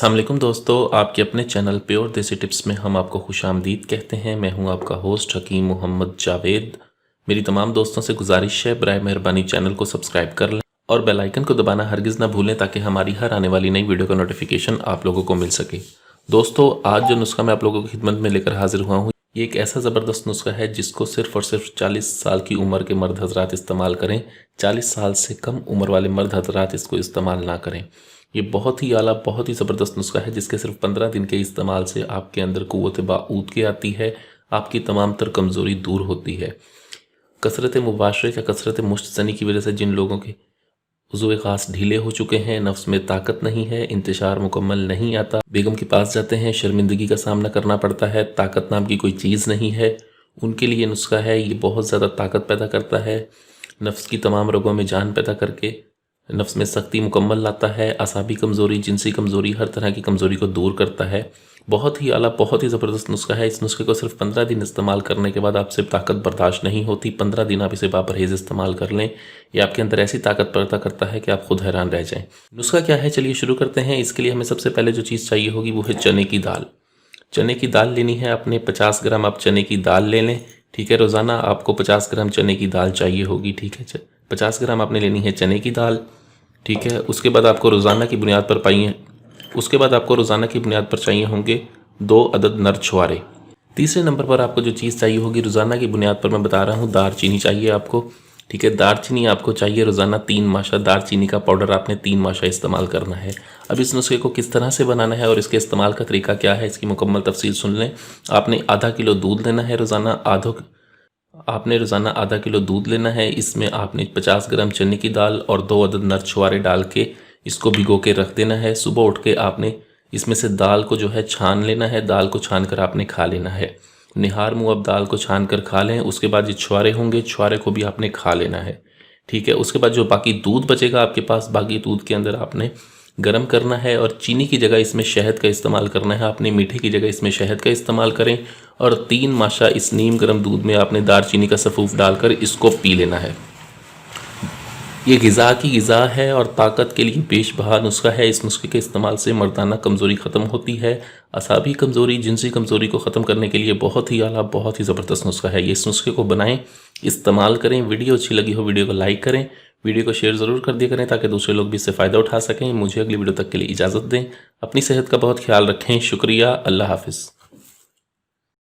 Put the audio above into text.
अस्सलाम वालेकुम दोस्तों, आपके अपने चैनल प्योर देसी टिप्स में हम आपको खुशामदीद कहते हैं। मैं हूं आपका होस्ट हकीम मोहम्मद जावेद। मेरी तमाम दोस्तों से गुजारिश है, बराए मेहरबानी चैनल को सब्सक्राइब कर लें और बेल आइकन को दबाना हरगिज़ ना भूलें ताकि हमारी हर आने वाली नई वीडियो का नोटिफिकेशन आप लोगों को मिल सके। दोस्तों, आज जो नुस्खा मैं आप लोगों की खिदमत में लेकर हाजिर हुआ हूँ, ये एक ऐसा ज़बरदस्त नुस्खा है जिसको सिर्फ़ और सिर्फ 40 साल की उम्र के मर्द हजरात इस्तेमाल करें। 40 साल से कम उम्र वाले मर्द हजरात इसको इस्तेमाल ना करें। ये बहुत ही आला, बहुत ही ज़बरदस्त नुस्खा है जिसके सिर्फ 15 दिन के इस्तेमाल से आपके अंदर क़ुव्वत बाऊद की आती है, आपकी तमाम तर कमज़ोरी दूर होती है। कसरत मुबाशरत या कसरत मुश्तज़नी की वजह से जिन लोगों के उज़्व ख़ास ढीले हो चुके हैं, नफ्स में ताकत नहीं है, इंतशार मुकम्मल नहीं आता, बेगम के पास जाते हैं, शर्मिंदगी का सामना करना पड़ता है, ताकत नाम की कोई चीज़ नहीं है, उनके लिए नुस्खा है। ये बहुत ज़्यादा ताकत पैदा करता है, नफ्स की तमाम रगों में जान पैदा करके नफ्स में सख्ती मुकम्मल लाता है, असाबी कमज़ोरी, जिनसी कमज़ोरी, हर तरह की कमज़ोरी को दूर करता है। बहुत ही आला, बहुत ही ज़बरदस्त नुस्खा है। इस नुस्खे को सिर्फ 15 दिन इस्तेमाल करने के बाद आपसे ताकत बर्दाश्त नहीं होती। 15 दिन आप इसे बापरहेज़ इस्तेमाल कर लें, ये आपके अंदर ऐसी ताकत पैदा करता है कि आप खुद हैरान रह जाएं। नुस्खा क्या है, चलिए शुरू करते हैं। इसके लिए हमें सबसे पहले जो चीज़ चाहिए होगी वो है चने की दाल। चने की दाल लेनी है अपने 50 ग्राम आप चने की दाल ले लें, ठीक है। रोज़ाना आपको 50 ग्राम चने की दाल चाहिए होगी, ठीक है। 50 ग्राम आपने लेनी है चने की दाल, ठीक है। उसके बाद आपको रोज़ाना की बुनियाद पर चाहिए होंगे 2 अदद नर छुआरे। तीसरे नंबर पर आपको जो चीज़ चाहिए होगी रोज़ाना की बुनियाद पर, मैं बता रहा हूँ, दारचीनी चाहिए आपको, ठीक है। दारचीनी आपको चाहिए रोज़ाना 3 माशा। दारचीनी का पाउडर आपने 3 माशा इस्तेमाल करना है। अब इस नुस्खे को किस तरह से बनाना है और इसके इस्तेमाल का तरीका क्या है, इसकी मुकम्मल तफसील सुन लें। आपने आधा किलो दूध लेना है रोज़ाना, आधा किलो दूध लेना है। इसमें आपने 50 ग्राम चने की दाल और 2 अदद नर छुआरे डाल के इसको भिगो के रख देना है। सुबह उठ के आपने इसमें से दाल को जो है छान लेना है। दाल को छान कर आपने खा लेना है। निहार मुँह अब दाल को छान कर खा लें। उसके बाद जो छुआरे होंगे, छुआरे को भी आपने खा लेना है, ठीक है। उसके बाद जो बाकी दूध बचेगा आपके पास, बाकी दूध के अंदर आपने गर्म करना है और चीनी की जगह इसमें शहद का इस्तेमाल करना है। आपने मीठे की जगह इसमें शहद का इस्तेमाल करें और 3 माशा इस नीम गर्म दूध में आपने दारचीनी का सफ़ूफ डालकर इसको पी लेना है। ये ग़िज़ा की ग़िज़ा है और ताकत के लिए बेशबहा नुस्खा है। इस नुस्खे के इस्तेमाल से मर्दाना कमज़ोरी ख़त्म होती है। असाबी कमज़ोरी, जिनसी कमज़ोरी को ख़त्म करने के लिए बहुत ही आला, बहुत ही ज़बरदस्त नुस्खा है। ये इस नुस्खे को बनाएं, इस्तेमाल करें। वीडियो अच्छी लगी हो वीडियो को लाइक करें, वीडियो को शेयर ज़रूर कर दिया करें ताकि दूसरे लोग भी इससे फ़ायदा उठा सकें। मुझे अगली वीडियो तक के लिए इजाज़त दें। अपनी सेहत का बहुत ख्याल रखें। शुक्रिया। अल्लाह हाफ़िज़।